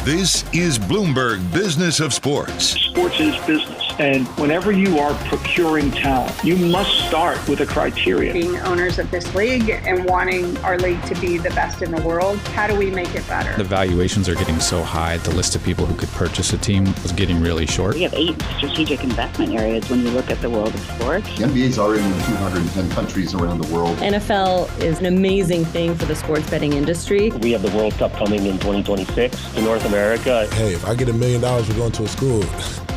This is Bloomberg Business of Sports. Sports is business. And whenever you are procuring talent, you must start with a criteria. Being owners of this league and wanting our league to be the best in the world, how do we make it better? The valuations are getting so high, the list of people who could purchase a team was getting really short. We have 8 strategic investment areas when you look at the world of sports. The NBA is already in 210 countries around the world. NFL is an amazing thing for the sports betting industry. We have the World Cup coming in 2026 to North America. Hey, if I get $1 million for going to a school,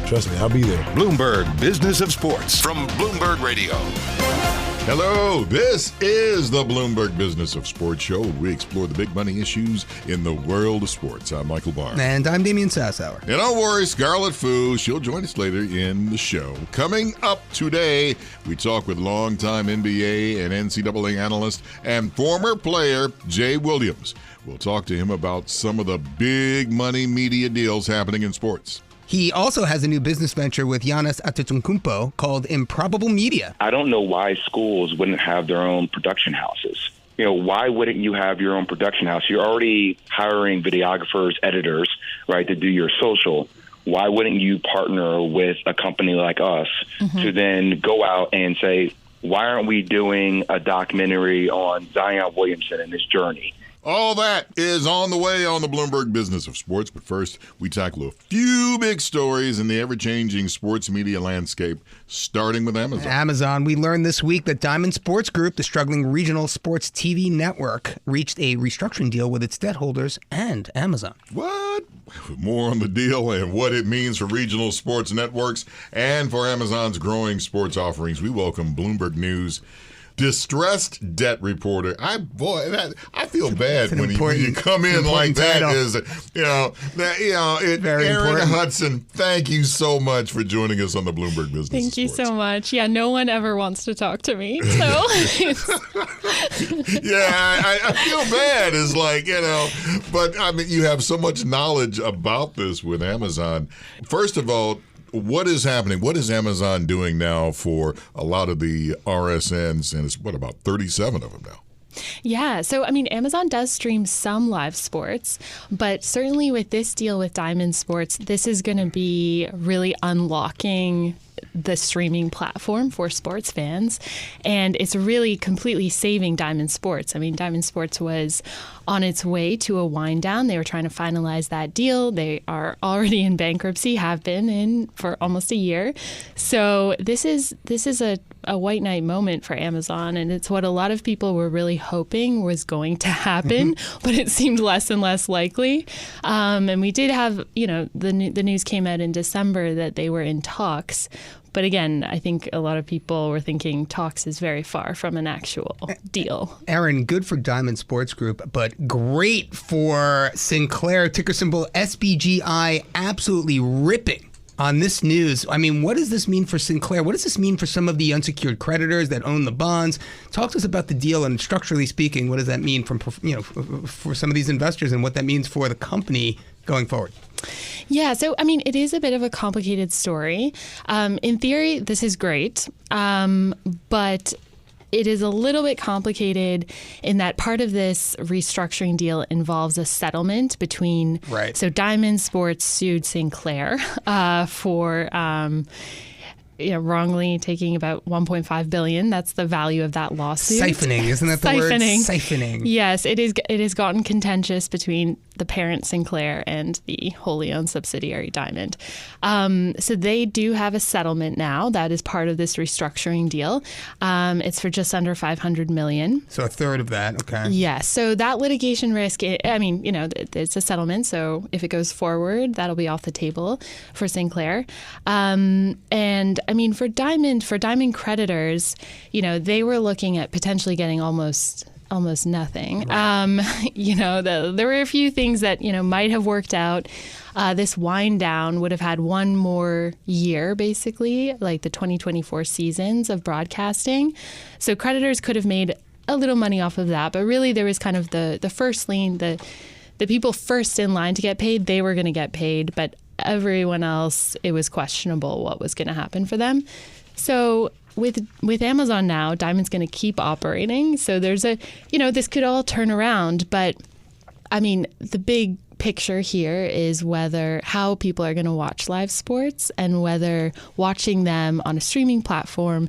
trust me, I'll be there. Bloomberg Business of Sports from Bloomberg Radio. Hello, this is the Bloomberg Business of Sports show. We explore the big money issues in the world of sports. I'm Michael Barr. And I'm Damian Sassower. And don't worry, Scarlet she'll join us later in the show. Coming up today, we talk with longtime NBA and NCAA analyst and former player Jay Williams. We'll talk to him about some of the big money media deals happening in sports. He also has a new business venture with Giannis Antetokounmpo called Improbable Media. I don't know why schools wouldn't have their own production houses. You know, why wouldn't you have your own production house? You're already hiring videographers, editors, right, to do your social. Why wouldn't you partner with a company like us to then go out and say, why aren't we doing a documentary on Zion Williamson and his journey? All that is on the way on the Bloomberg Business of Sports. But first, we tackle a few big stories in the ever-changing sports media landscape, starting with Amazon. We learned this week that Diamond Sports Group, the struggling regional sports TV network, reached a restructuring deal with its debt holders and Amazon. What? More on the deal and what it means for regional sports networks and for Amazon's growing sports offerings. We welcome Bloomberg News distressed debt reporter. I feel bad when you come in like that. Very Aaron important. Hudson, thank you so much for joining us on the Bloomberg Business. Thank you so much. Yeah, no one ever wants to talk to me. So I feel bad. It's like, but I mean, you have so much knowledge about this with Amazon. First of all, what is happening? What is Amazon doing now for a lot of the RSNs? And it's about 37 of them now. Yeah. So, I mean, Amazon does stream some live sports, but certainly with this deal with Diamond Sports, this is going to be really unlocking the streaming platform for sports fans. And it's really completely saving Diamond Sports. I mean, Diamond Sports was on its way to a wind down. They were trying to finalize that deal. They are already in bankruptcy, have been in for almost a year. So this is a white knight moment for Amazon, and it's what a lot of people were really hoping was going to happen, but it seemed less and less likely. And we did have, the news came out in December that they were in talks. But again, I think a lot of people were thinking talks is very far from an actual deal. Aaron, good for Diamond Sports Group, but great for Sinclair, ticker symbol SBGI, absolutely ripping on this news. I mean, what does this mean for Sinclair? What does this mean for some of the unsecured creditors that own the bonds? Talk to us about the deal, and structurally speaking, what does that mean for some of these investors and what that means for the company going forward? Yeah, so, I mean, it is a bit of a complicated story. In theory, this is great, but it is a little bit complicated in that part of this restructuring deal involves a settlement between, so Diamond Sports sued Sinclair for wrongly taking about $1.5 billion. That's the value of that lawsuit. Siphoning, isn't that the word? Siphoning. Yes, it has gotten contentious between the parent Sinclair and the wholly owned subsidiary Diamond. So they do have a settlement now that is part of this restructuring deal. It's for just under $500 million. So a third of that, okay. Yeah, so that litigation risk, it's a settlement, so if it goes forward, that'll be off the table for Sinclair. And I mean, for Diamond creditors, they were looking at potentially getting almost nothing. Right. There were a few things that, might have worked out. This wind down would have had one more year, basically, like the 2024 seasons of broadcasting. So creditors could have made a little money off of that. But really, there was kind of the first lien, the people first in line to get paid, they were going to get paid. But everyone else, it was questionable what was going to happen for them. So with Amazon now, Diamond's going to keep operating. So there's this could all turn around. But I mean, the big picture here is how people are going to watch live sports and whether watching them on a streaming platform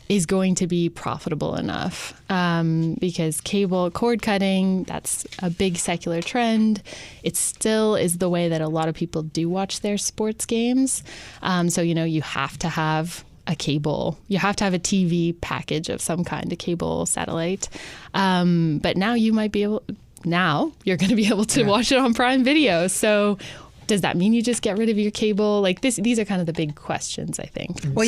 is going to be profitable enough. Because cable cord cutting, that's a big secular trend. It still is the way that a lot of people do watch their sports games. So, you have to have a cable. You have to have a TV package of some kind, a cable satellite. But now you're going to be able to watch it on Prime Video. So does that mean you just get rid of your cable? These are kind of the big questions, I think. Well,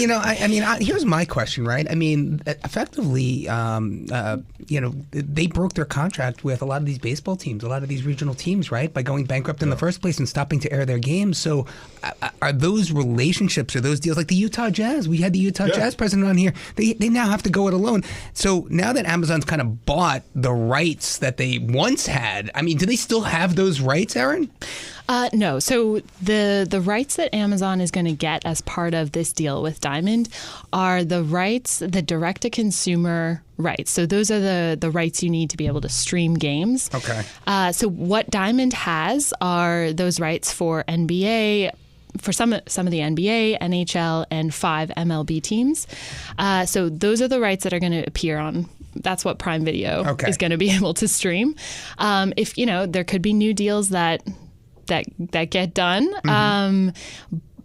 here's my question, right? I mean, effectively, they broke their contract with a lot of these baseball teams, a lot of these regional teams, right? By going bankrupt in the first place and stopping to air their games. So are those relationships or those deals like the Utah Jazz? We had the Utah Jazz president on here. They now have to go it alone. So now that Amazon's kind of bought the rights that they once had, I mean, do they still have those rights, Aaron? No. So the rights that Amazon is going to get as part of this deal with Diamond are the rights, the direct-to-consumer rights. So those are the rights you need to be able to stream games. Okay. So what Diamond has are those rights for NBA, for some of the NBA, NHL, and 5 MLB teams. So those are the rights that are going to appear on. That's what Prime Video is going to be able to stream. If there could be new deals that get done.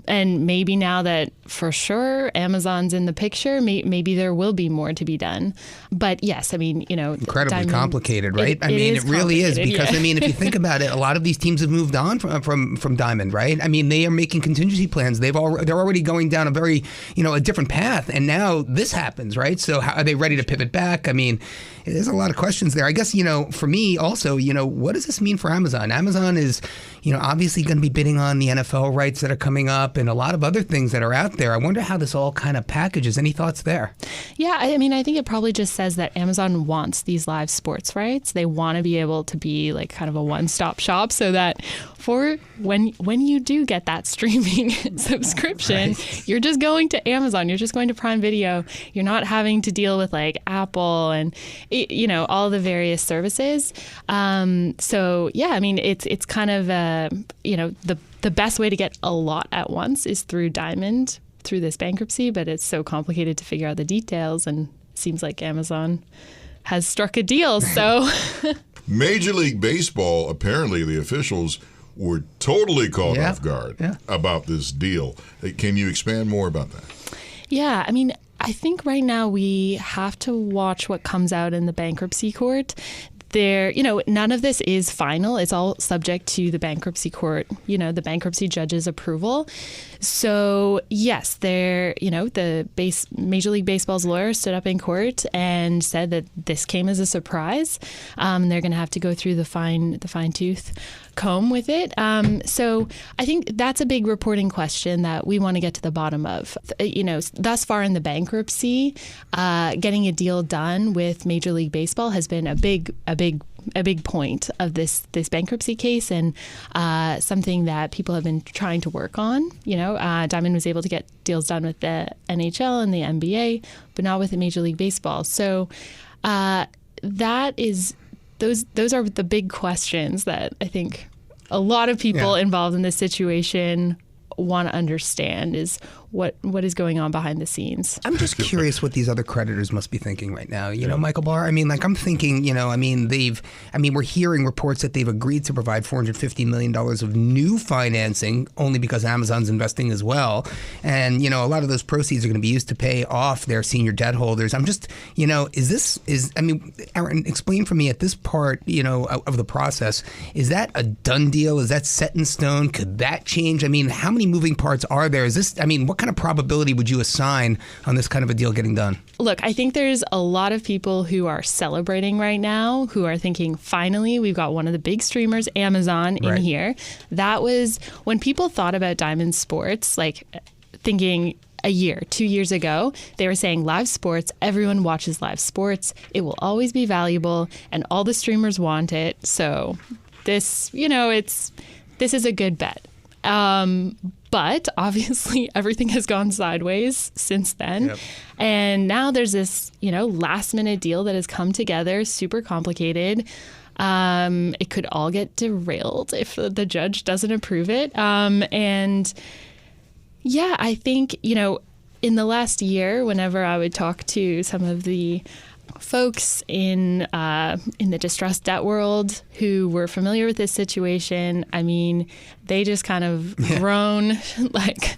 And maybe now that for sure Amazon's in the picture, maybe there will be more to be done. But yes, I mean, incredibly complicated, right? It really is because I mean, if you think about it, a lot of these teams have moved on from Diamond, right? I mean, they are making contingency plans. They're already going down a very a different path, and now this happens, right? So how are they ready to pivot back? I mean, there's a lot of questions there. I guess for me also, what does this mean for Amazon? Amazon is obviously going to be bidding on the NFL rights that are coming up and a lot of other things that are out there. I wonder how this all kind of packages. Any thoughts there? Yeah, I mean, I think it probably just says that Amazon wants these live sports rights. They want to be able to be like kind of a one-stop shop so that for when you do get that streaming subscription, you're just going to Amazon, you're just going to Prime Video. You're not having to deal with like Apple and all the various services. So yeah, I mean, it's kind of the best way to get a lot at once is through Diamond, through this bankruptcy, but it's so complicated to figure out the details, and it seems like Amazon has struck a deal. So Major League Baseball, apparently the officials were totally caught off guard about this deal. Can you expand more about that? Yeah, I mean, I think right now we have to watch what comes out in the bankruptcy court. None of this is final. It's all subject to the bankruptcy court, the bankruptcy judge's approval. So yes, the Major League Baseball's lawyer stood up in court and said that this came as a surprise. They're going to have to go through the fine tooth comb with it. So I think that's a big reporting question that we want to get to the bottom of. Thus far in the bankruptcy, getting a deal done with Major League Baseball has been a big point of this bankruptcy case, and something that people have been trying to work on. Diamond was able to get deals done with the NHL and the NBA, but not with the Major League Baseball. So those are the big questions that I think a lot of people involved in this situation want to understand is what is going on behind the scenes. I'm just curious what these other creditors must be thinking right now. Michael Barr, I mean, I'm thinking, we're hearing reports that they've agreed to provide $450 million of new financing only because Amazon's investing as well. And, a lot of those proceeds are going to be used to pay off their senior debt holders. I'm just, Aaron, explain for me at this part, of the process, is that a done deal? Is that set in stone? Could that change? I mean, how many moving parts are there? What kind of probability would you assign on this kind of a deal getting done? Look, I think there's a lot of people who are celebrating right now, who are thinking, finally, we've got one of the big streamers, Amazon, in here. That was when people thought about Diamond Sports, like thinking a year, 2 years ago, they were saying live sports, everyone watches live sports. It will always be valuable and all the streamers want it. So this, this is a good bet. But obviously everything has gone sideways since then. Yep. And now there's this, last minute deal that has come together, super complicated. It could all get derailed if the judge doesn't approve it. And yeah, I think, in the last year, whenever I would talk to some of the folks in the distressed debt world who were familiar with this situation, I mean, they just kind of groan, like,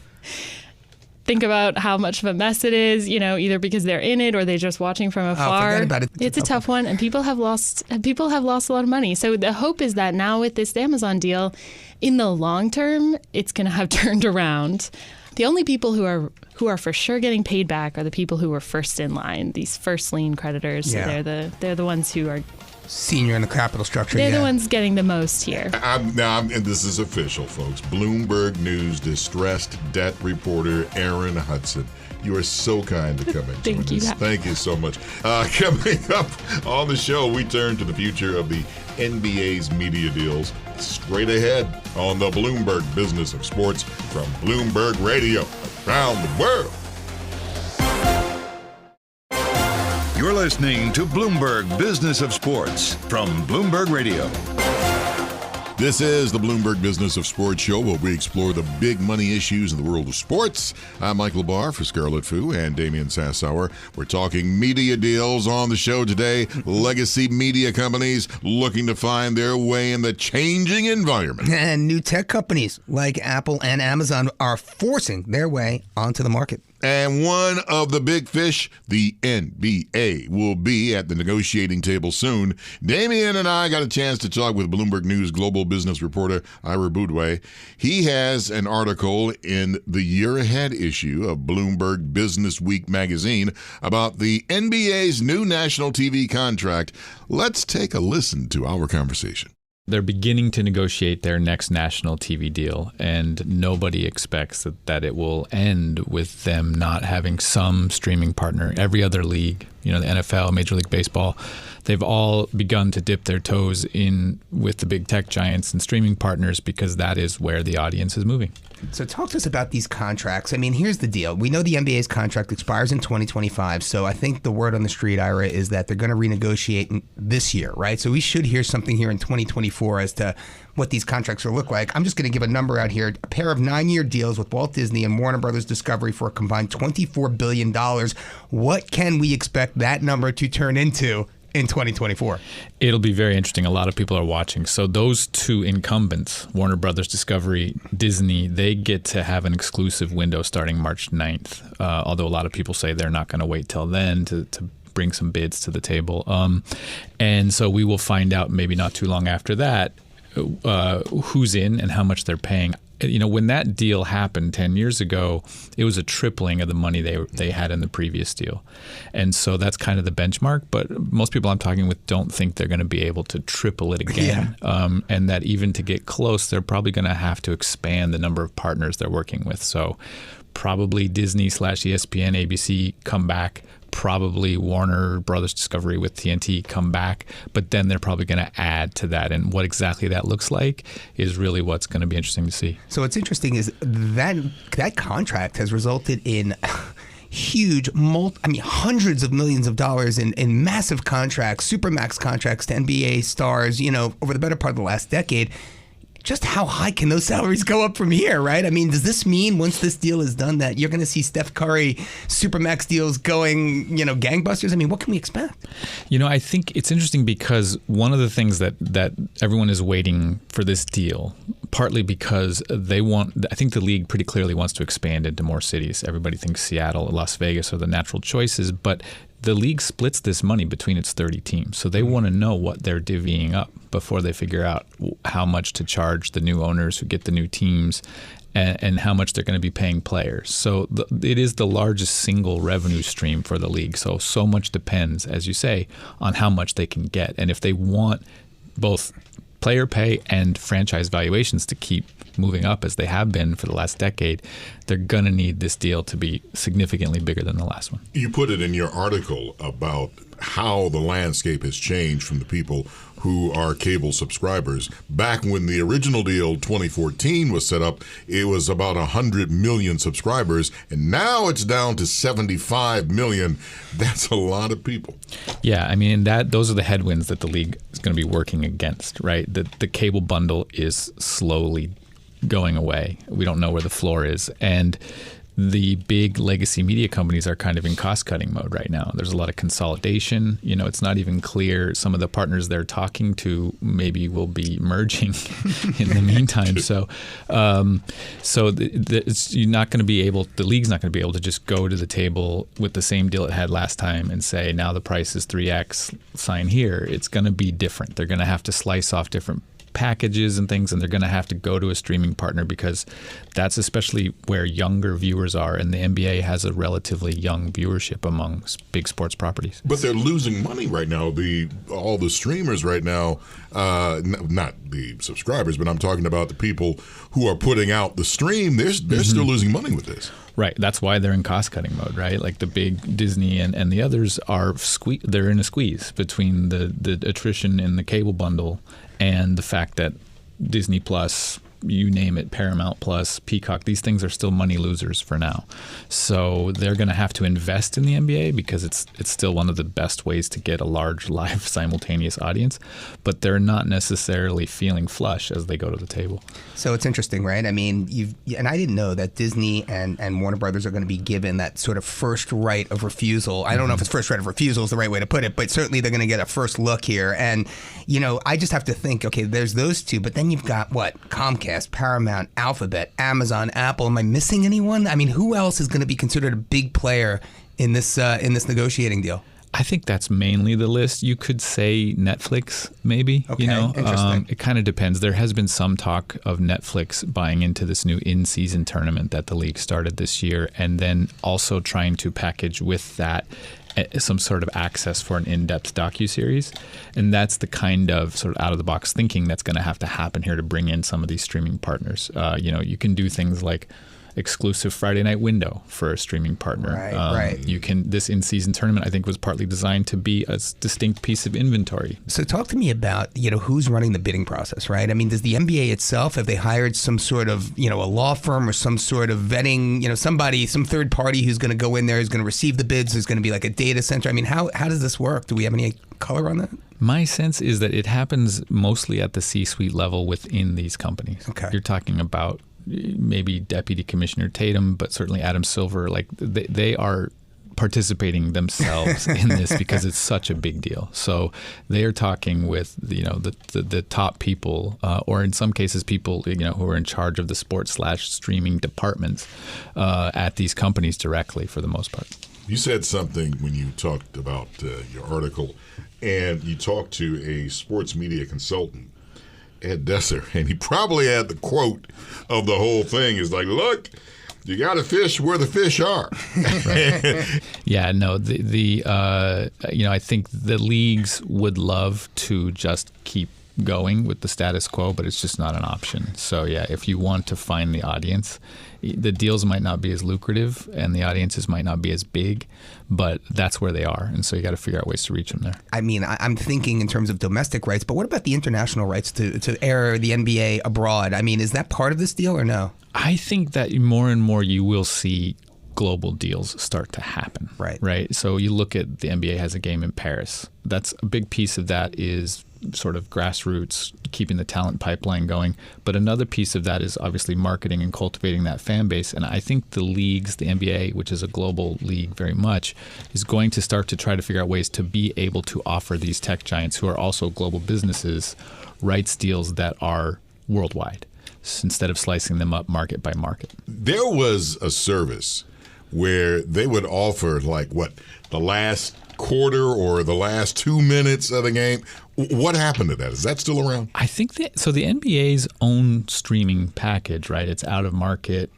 think about how much of a mess it is, either because they're in it or they're just watching from afar. Forget about it. It's a tough one, and people have lost a lot of money. So the hope is that now with this Amazon deal, in the long term, it's going to have turned around. The only people who are for sure getting paid back are the people who were first in line, these first lien creditors. So they're the ones who are senior in the capital structure. They're the ones getting the most here. And this is official, folks. Bloomberg News distressed debt reporter Aaron Hudson. You are so kind to come in. Thank you. Thank you so much. Coming up on the show, we turn to the future of the NBA's media deals. Straight ahead on the Bloomberg Business of Sports from Bloomberg Radio around the world. You're listening to Bloomberg Business of Sports from Bloomberg Radio. This is the Bloomberg Business of Sports show where we explore the big money issues in the world of sports. I'm Michael Barr for Scarlet and Damian Sassower. We're talking media deals on the show today. Legacy media companies looking to find their way in the changing environment. And new tech companies like Apple and Amazon are forcing their way onto the market. And one of the big fish, the NBA, will be at the negotiating table soon. Damian and I got a chance to talk with Bloomberg News global business reporter Ira Boudway. He has an article in the Year Ahead issue of Bloomberg Business Week magazine about the NBA's new national TV contract. Let's take a listen to our conversation. They're beginning to negotiate their next national TV deal, and nobody expects that it will end with them not having some streaming partner. Every other league, the NFL, Major League Baseball, they've all begun to dip their toes in with the big tech giants and streaming partners because that is where the audience is moving. So talk to us about these contracts. I mean, here's the deal. We know the NBA's contract expires in 2025, so I think the word on the street, Ira, is that they're going to renegotiate this year, right? So we should hear something here in 2024 as to what these contracts will look like. I'm just going to give a number out here. A pair of 9-year deals with Walt Disney and Warner Brothers Discovery for a combined $24 billion. What can we expect that number to turn into in 2024? It'll be very interesting. A lot of people are watching. So those two incumbents, Warner Brothers Discovery, Disney, they get to have an exclusive window starting March 9th, although a lot of people say they're not going to wait till then to bring some bids to the table. And so we will find out maybe not too long after that who's in and how much they're paying. When that deal happened 10 years ago, it was a tripling of the money they had in the previous deal. And so that's kind of the benchmark. But most people I'm talking with don't think they're going to be able to triple it again. Yeah. And that even to get close, they're probably going to have to expand the number of partners they're working with. So probably Disney/ESPN, ABC come back. Probably Warner Brothers Discovery with TNT come back, but then they're probably going to add to that. And what exactly that looks like is really what's going to be interesting to see. So what's interesting is that contract has resulted in huge, hundreds of millions of dollars in massive contracts, supermax contracts to NBA stars, over the better part of the last decade. Just how high can those salaries go up from here, right? I mean, does this mean once this deal is done that you're going to see Steph Curry Supermax deals going, gangbusters? I mean, what can we expect? I think it's interesting because one of the things that everyone is waiting for this deal, partly because I think the league pretty clearly wants to expand into more cities. Everybody thinks Seattle, Las Vegas are the natural choices, but the league splits this money between its 30 teams. So they want to know what they're divvying up before they figure out how much to charge the new owners who get the new teams and how much they're going to be paying players. So it is the largest single revenue stream for the league. So much depends, as you say, on how much they can get. And if they want both player pay and franchise valuations to keep moving up as they have been for the last decade, they're going to need this deal to be significantly bigger than the last one. You put it in your article about how the landscape has changed from the people who are cable subscribers. Back when the original deal, 2014, was set up, it was about 100 million subscribers, and now it's down to 75 million. That's a lot of people. Yeah, I mean, those are the headwinds that the league is going to be working against, right? The cable bundle is slowly going away. We don't know where the floor is. And the big legacy media companies are kind of in cost-cutting mode right now. There's a lot of consolidation. It's not even clear. Some of the partners they're talking to maybe will be merging in the meantime. So you're not going to be able. The league's not going to be able to just go to the table with the same deal it had last time and say, now the price is 3x. Sign here. It's going to be different. They're going to have to slice off different packages and things, and they're going to have to go to a streaming partner because that's especially where younger viewers are, and the NBA has a relatively young viewership among big sports properties. But they're losing money right now. All the streamers right now, not the subscribers, but I'm talking about the people who are putting out the stream. They're still losing money with this. Right. That's why they're in cost-cutting mode, right? Like the big Disney and the others are they're in a squeeze between the attrition in the cable bundle and the fact that Disney Plus, you name it, Paramount Plus, Peacock, these things are still money losers for now. So they're going to have to invest in the NBA because it's still one of the best ways to get a large live simultaneous audience, but they're not necessarily feeling flush as they go to the table. So it's interesting, right? I mean, and I didn't know that Disney and Warner Brothers are going to be given that sort of first right of refusal. I don't know if it's first right of refusal is the right way to put it, but certainly they're going to get a first look here. And, I just have to think, okay, there's those two, but then you've got what? Comcast, Paramount, Alphabet, Amazon, Apple. Am I missing anyone? I mean, who else is going to be considered a big player in this negotiating deal? I think that's mainly the list. You could say Netflix, maybe. Okay, interesting. It kind of depends. There has been some talk of Netflix buying into this new in-season tournament that the league started this year, and then also trying to package with that some sort of access for an in-depth docuseries. And that's the kind of sort of out-of-the-box thinking that's going to have to happen here to bring in some of these streaming partners. You can do things like exclusive Friday night window for a streaming partner. Right. This in-season tournament, I think, was partly designed to be a distinct piece of inventory. So talk to me about, who's running the bidding process, right? I mean, does the NBA itself, have they hired some sort of, a law firm or some sort of vetting, somebody, some third party who's going to go in there, who's going to receive the bids, who's going to be like a data center? I mean, how does this work? Do we have any color on that? My sense is that it happens mostly at the C-suite level within these companies. Okay. You're talking about maybe Deputy Commissioner Tatum, but certainly Adam Silver. Like they are participating themselves in this because it's such a big deal. So they are talking with the top people, or in some cases people who are in charge of the sports/streaming departments at these companies directly for the most part. You said something when you talked about your article, and you talked to a sports media consultant, Ed Desser, and he probably had the quote of the whole thing. Is like, look, you got to fish where the fish are. Yeah, no, I think the leagues would love to just keep going with the status quo, but it's just not an option. So yeah, if you want to find the audience, the deals might not be as lucrative and the audiences might not be as big, but that's where they are. And so you got to figure out ways to reach them there. I mean, I'm thinking in terms of domestic rights, but what about the international rights to air the NBA abroad? I mean, is that part of this deal or no? I think that more and more you will see global deals start to happen. Right. So you look at the NBA has a game in Paris. That's a big piece of that is sort of grassroots, keeping the talent pipeline going. But another piece of that is obviously marketing and cultivating that fan base. And I think the leagues, the NBA, which is a global league very much, is going to start to try to figure out ways to be able to offer these tech giants who are also global businesses rights deals that are worldwide instead of slicing them up market by market. There was a service where they would offer the last quarter or the last 2 minutes of the game. What happened to that? Is that still around? I think so. The NBA's own streaming package, right? It's out of market.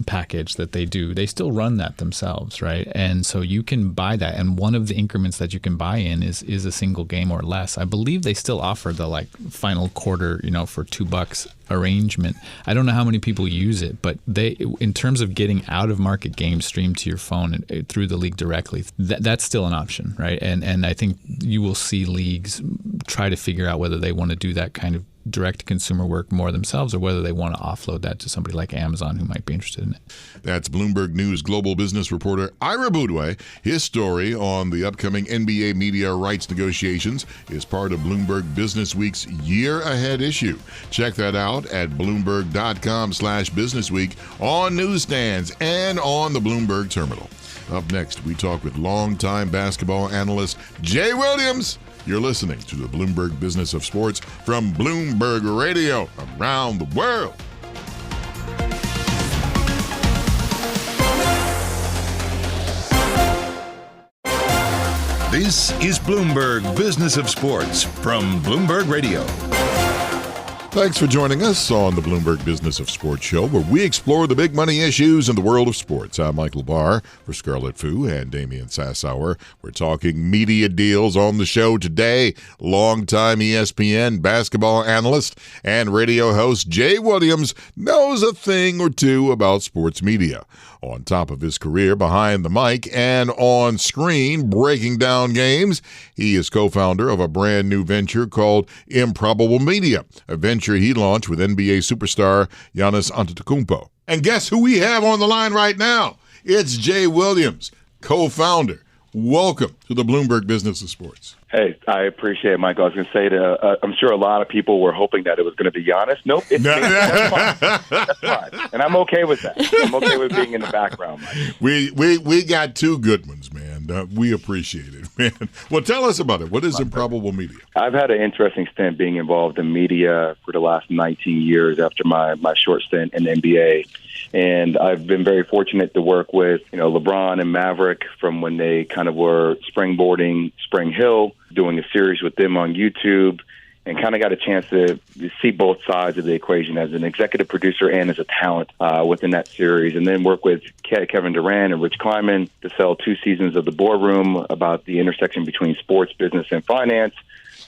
package that they do, they still run that themselves, right? And so you can buy that, and one of the increments that you can buy in is a single game or less. I believe they still offer the like final quarter, for $2 arrangement. I don't know how many people use it, but they, in terms of getting out of market games streamed to your phone and through the league directly, that's still an option, right? And I think you will see leagues try to figure out whether they want to do that kind of direct consumer work more themselves or whether they want to offload that to somebody like Amazon who might be interested in it. That's Bloomberg News global business reporter Ira Boudway. His story on the upcoming NBA media rights negotiations is part of Bloomberg Business Week's Year Ahead issue. Check that out at Bloomberg.com/businessweek on newsstands and on the Bloomberg terminal. Up next, we talk with longtime basketball analyst Jay Williams. You're listening to the Bloomberg Business of Sports from Bloomberg Radio around the world. This is Bloomberg Business of Sports from Bloomberg Radio. Thanks for joining us on the Bloomberg Business of Sports show, where we explore the big money issues in the world of sports. I'm Michael Barr for Scarlet and Damian Sassower. We're talking media deals on the show today. Longtime ESPN basketball analyst and radio host Jay Williams knows a thing or two about sports media. On top of his career behind the mic and on screen breaking down games, he is co-founder of a brand new venture called Improbable Media, a venture he launched with NBA superstar Giannis Antetokounmpo. And guess who we have on the line right now? It's Jay Williams, co-founder. Welcome to the Bloomberg Business of Sports. Hey, I appreciate it, Michael. I was going to say that I'm sure a lot of people were hoping that it was going to be Giannis. Nope, it's me. That's fine. That's fine. And I'm okay with that. I'm okay with being in the background, Mike. We got two good ones, man. We appreciate it, man. Well, tell us about it. What is Improbable Media? I've had an interesting stint being involved in media for the last 19 years after my short stint in the NBA. And I've been very fortunate to work with, LeBron and Maverick from when they kind of were springboarding Spring Hill, doing a series with them on YouTube, and kind of got a chance to see both sides of the equation as an executive producer and as a talent within that series. And then work with Kevin Durant and Rich Kleiman to sell 2 seasons of The Boardroom about the intersection between sports, business, and finance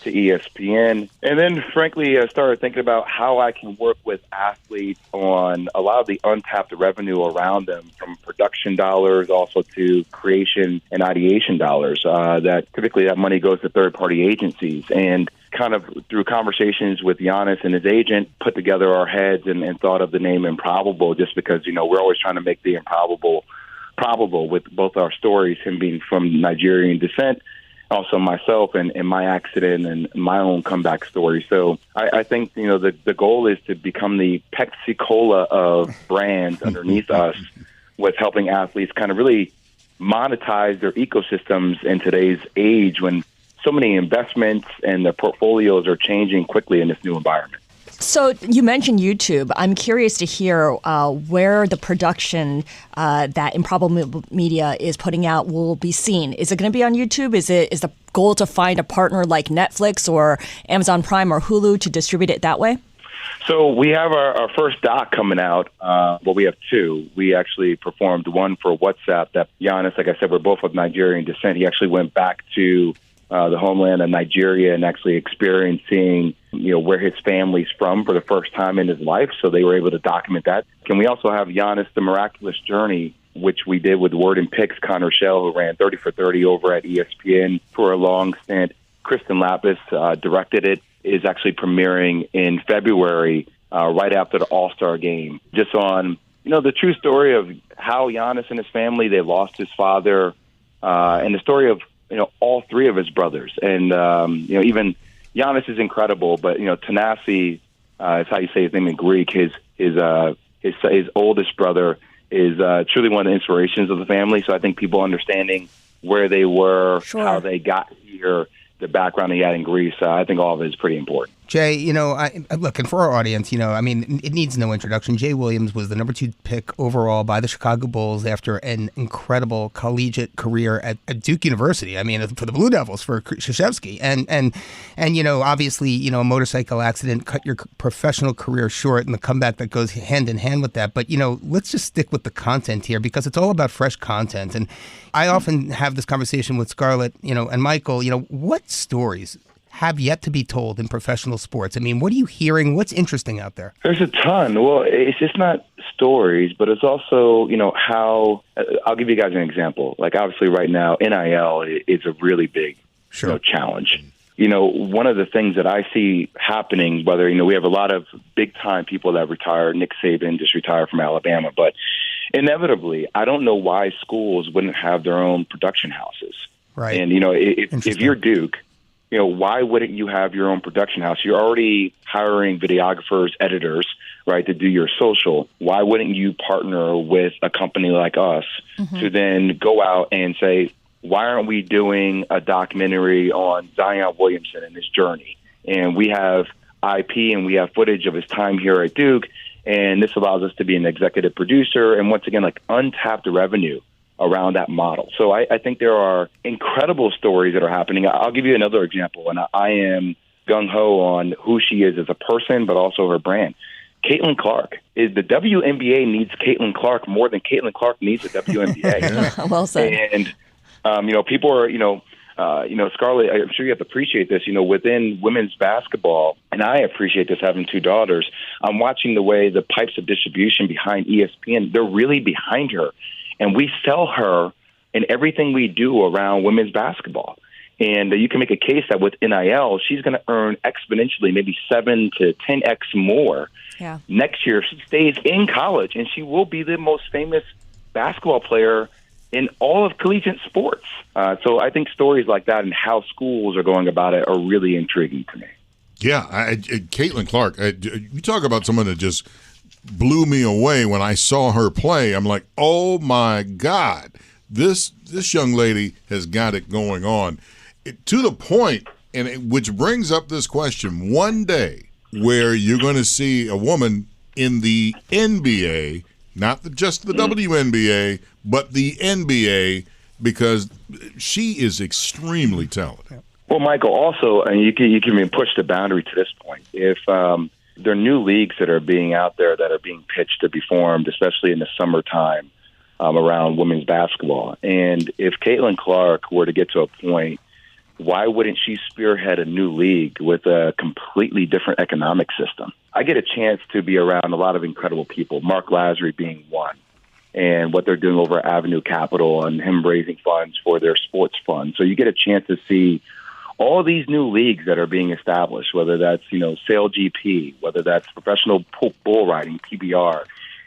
to ESPN. And then, frankly, I started thinking about how I can work with athletes on a lot of the untapped revenue around them, from production dollars also to creation and ideation dollars. That typically that money goes to third-party agencies. And kind of through conversations with Giannis and his agent, put together our heads and thought of the name Improbable, just because, we're always trying to make the improbable probable with both our stories, him being from Nigerian descent, also myself and my accident and my own comeback story. So I think, the goal is to become the Pepsi-Cola of brands underneath us, with helping athletes kind of really monetize their ecosystems in today's age when so many investments and the portfolios are changing quickly in this new environment. So you mentioned YouTube. I'm curious to hear where the production that Improbable Media is putting out will be seen. Is it going to be on YouTube? Is the goal to find a partner like Netflix or Amazon Prime or Hulu to distribute it that way? So we have our first doc coming out. Well, we have 2. We actually performed one for WhatsApp that Giannis, like I said, we're both of Nigerian descent. He actually went back to the homeland of Nigeria and actually experiencing, where his family's from for the first time in his life. So they were able to document that. And we also have Giannis, The Miraculous Journey, which we did with Word and Picks, Connor Shell, who ran 30 for 30 over at ESPN for a long stint. Kristen Lapis directed it, is actually premiering in February, right after the All-Star game. Just on, the true story of how Giannis and his family, they lost his father, and the story of, all 3 of his brothers. And, even Giannis is incredible, but, Tanasi, is how you say his name in Greek. His oldest brother is truly one of the inspirations of the family. So I think people understanding where they were, how they got here, the background he had in Greece, I think all of it is pretty important. Jay, look, and for our audience, it needs no introduction. Jay Williams was the number 2 pick overall by the Chicago Bulls after an incredible collegiate career at Duke University. I mean, for the Blue Devils, for Krzyzewski. And obviously, a motorcycle accident cut your professional career short, and the comeback that goes hand in hand with that. But, let's just stick with the content here, because it's all about fresh content. And I often have this conversation with Scarlet, and Michael, what stories have yet to be told in professional sports? I mean, what are you hearing? What's interesting out there? There's a ton. Well, it's just not stories, but it's also, how I'll give you guys an example. Like, obviously right now, NIL is a really big challenge. One of the things that I see happening, whether, we have a lot of big time people that retire. Nick Saban just retired from Alabama, but inevitably, I don't know why schools wouldn't have their own production houses. Right. And, if you're Duke, why wouldn't you have your own production house? You're already hiring videographers, editors, right, to do your social. Why wouldn't you partner with a company like us to then go out and say, why aren't we doing a documentary on Zion Williamson and his journey? And we have IP and we have footage of his time here at Duke, and this allows us to be an executive producer. And once again, like, untapped revenue around that model. So I think there are incredible stories that are happening. I'll give you another example, and I am gung-ho on who she is as a person, but also her brand. Caitlin Clark. The WNBA needs Caitlin Clark more than Caitlin Clark needs the WNBA. Well said. And, people are, Scarlet, I'm sure you have to appreciate this, within women's basketball, and I appreciate this having 2 daughters, I'm watching the way the pipes of distribution behind ESPN, they're really behind her. And we sell her in everything we do around women's basketball. And you can make a case that with NIL, she's going to earn exponentially, maybe 7 to 10x more next year if she stays in college. And she will be the most famous basketball player in all of collegiate sports. So I think stories like that and how schools are going about it are really intriguing to me. Yeah, Caitlin Clark, you talk about someone that just blew me away when I saw her play. I'm like, oh my God, this young lady has got it going on. To the point, which brings up this question, one day where you're going to see a woman in the NBA, not just the WNBA, but the NBA, because she is extremely talented. Well, Michael, also, and you can push the boundary to this point. If there are new leagues that are being out there that are being pitched to be formed, especially in the summertime around women's basketball. And if Caitlin Clark were to get to a point, why wouldn't she spearhead a new league with a completely different economic system? I get a chance to be around a lot of incredible people, Mark Lazary being one, and what they're doing over at Avenue Capital and him raising funds for their sports fund. So you get a chance to see all these new leagues that are being established, whether that's, Sail GP, whether that's professional bull riding, PBR,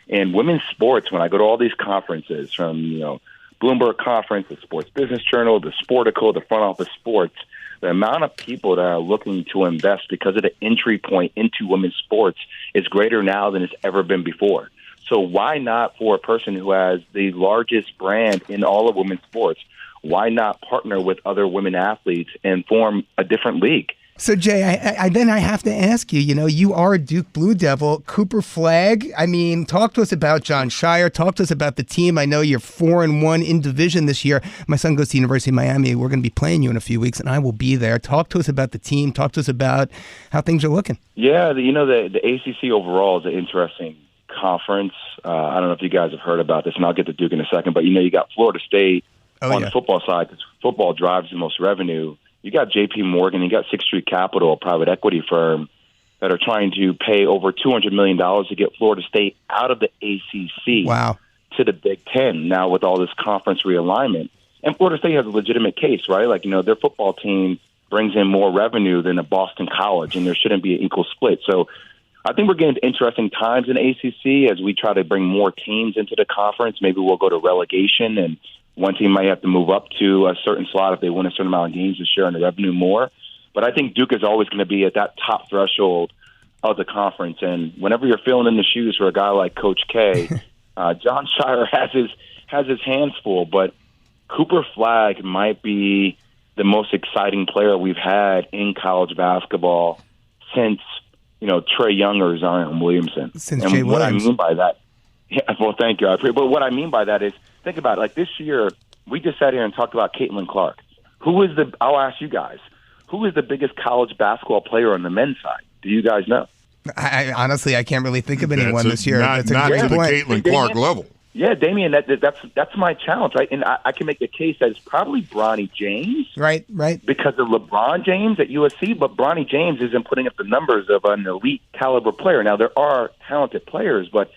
and women's sports. When I go to all these conferences from, Bloomberg Conference, the Sports Business Journal, the Sportical, the Front Office Sports, the amount of people that are looking to invest because of the entry point into women's sports is greater now than it's ever been before. So why not, for a person who has the largest brand in all of women's sports, why not partner with other women athletes and form a different league? So, Jay, I have to ask you, you are a Duke Blue Devil, Cooper Flagg. I mean, talk to us about John Shire. Talk to us about the team. I know you're 4-1 in division this year. My son goes to University of Miami. We're going to be playing you in a few weeks, and I will be there. Talk to us about the team. Talk to us about how things are looking. Yeah, the ACC overall is an interesting conference. I don't know if you guys have heard about this, and I'll get to Duke in a second, but, you got Florida State on the football side, because football drives the most revenue. You got J.P. Morgan, you got Sixth Street Capital, a private equity firm, that are trying to pay over $200 million to get Florida State out of the ACC to the Big Ten now with all this conference realignment. And Florida State has a legitimate case, right? Like, their football team brings in more revenue than a Boston College, and there shouldn't be an equal split. So I think we're getting to interesting times in ACC as we try to bring more teams into the conference. Maybe we'll go to relegation, and one team might have to move up to a certain slot if they win a certain amount of games to share in the revenue more. But I think Duke is always going to be at that top threshold of the conference. And whenever you're filling in the shoes for a guy like Coach K, John Shire has his hands full. But Cooper Flagg might be the most exciting player we've had in college basketball since, Trae Young or Zion Williamson. Since and Jay what Williams. I mean by that, well, thank you. But what I mean by that is, think about it. Like this year, we just sat here and talked about Caitlin Clark. I'll ask you guys, who is the biggest college basketball player on the men's side? Do you guys know? I honestly, I can't really think of anyone this year. That's a great to the point. Caitlin Clark level. Yeah, Damian, that's my challenge, right? And I can make the case that it's probably Bronny James. Right. Because of LeBron James at USC, but Bronny James isn't putting up the numbers of an elite caliber player. Now, there are talented players, but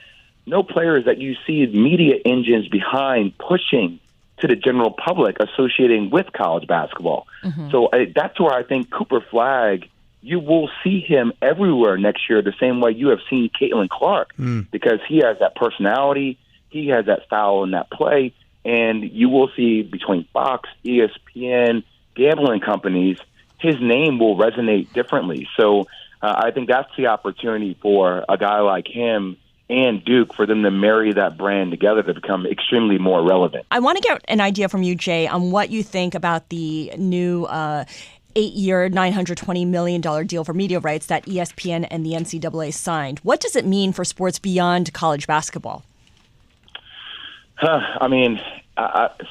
no players that you see media engines behind pushing to the general public associating with college basketball. Mm-hmm. So that's where I think Cooper Flagg, you will see him everywhere next year the same way you have seen Caitlin Clark because he has that personality, he has that style and that play, and you will see between Fox, ESPN, gambling companies, his name will resonate differently. So I think that's the opportunity for a guy like him and Duke for them to marry that brand together to become extremely more relevant. I want to get an idea from you, Jay, on what you think about the new 8-year, $920 million deal for media rights that ESPN and the NCAA signed. What does it mean for sports beyond college basketball? I mean,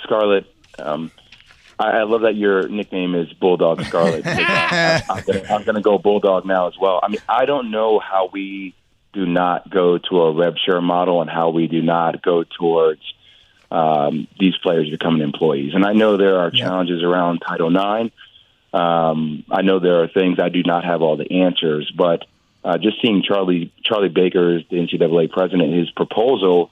Scarlet, I love that your nickname is Bulldog Scarlet. I'm going to go Bulldog now as well. I mean, I don't know how we do not go to a rev share model and how we do not go towards these players becoming employees. And I know there are challenges around Title IX. I know there are things I do not have all the answers, but just seeing Charlie Baker, the NCAA president, his proposal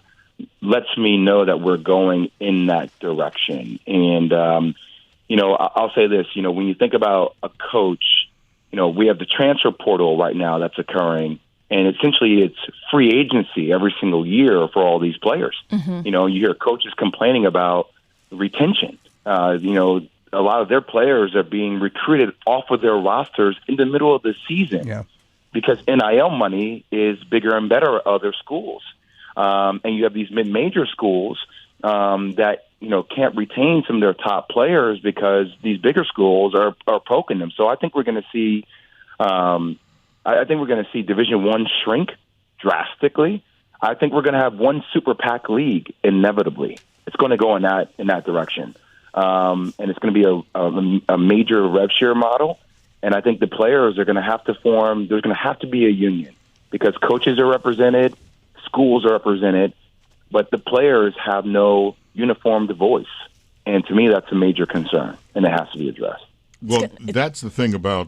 lets me know that we're going in that direction. And, I'll say this, when you think about a coach, we have the transfer portal right now that's occurring. And essentially, it's free agency every single year for all these players. Mm-hmm. You hear coaches complaining about retention. A lot of their players are being recruited off of their rosters in the middle of the season because NIL money is bigger and better at other schools. And you have these mid-major schools that can't retain some of their top players because these bigger schools are poking them. So I think we're going to see. I think we're going to see Division I shrink drastically. I think we're going to have one Super PAC league inevitably. It's going to go in that direction, and it's going to be a major rev share model. And I think the players are going to have to form. There's going to have to be a union because coaches are represented, schools are represented, but the players have no uniformed voice. And to me, that's a major concern, and it has to be addressed. Well, that's the thing about.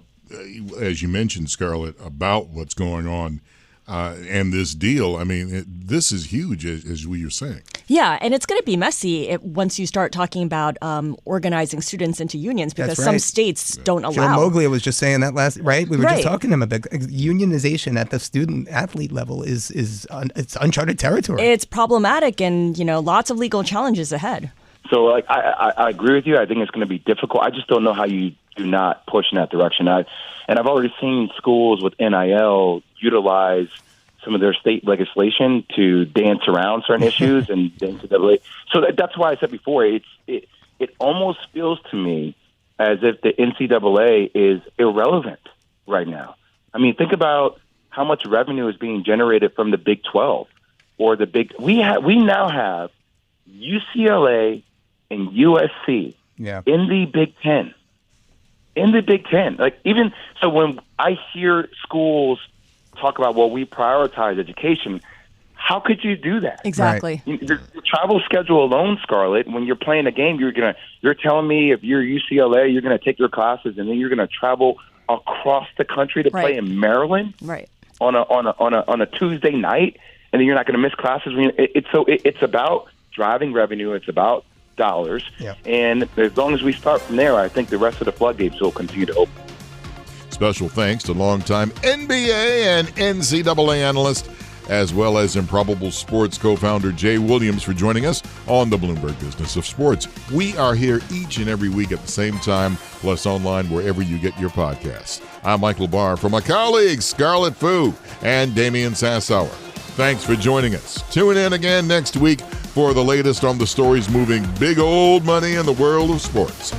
As you mentioned, Scarlett, about what's going on and this deal. I mean, this is huge, as we were saying. Yeah, and it's going to be messy once you start talking about organizing students into unions because some states don't allow. Joe Moglia was just saying that right? We were just talking to him about unionization at the student-athlete level is it's uncharted territory. It's problematic and, lots of legal challenges ahead. So, I agree with you. I think it's going to be difficult. I just don't know how you do not push in that direction. I've already seen schools with NIL utilize some of their state legislation to dance around certain issues and NCAA. So that's why I said before, it almost feels to me as if the NCAA is irrelevant right now. I mean, think about how much revenue is being generated from the Big 12 or the Big. We now have UCLA and USC in the Big Ten. In the Big Ten. Even so, when I hear schools talk about, we prioritize education, how could you do that? Exactly. Right. The travel schedule alone, Scarlett, when you're playing a game, you're telling me if you're UCLA, you're going to take your classes and then you're going to travel across the country to play in Maryland on a Tuesday night, and then you're not going to miss classes. It's about driving revenue. It's about dollars. And as long as we start from there, I think the rest of the floodgates will continue to open. Special thanks to longtime NBA and NCAA analyst, as well as Improbable Sports co-founder Jay Williams for joining us on the Bloomberg Business of Sports. We are here each and every week at the same time, plus online wherever you get your podcasts. I'm Michael Barr for my colleagues Scarlet Fu and Damian Sassower. Thanks for joining us. Tune in again next week for the latest on the stories moving big old money in the world of sports.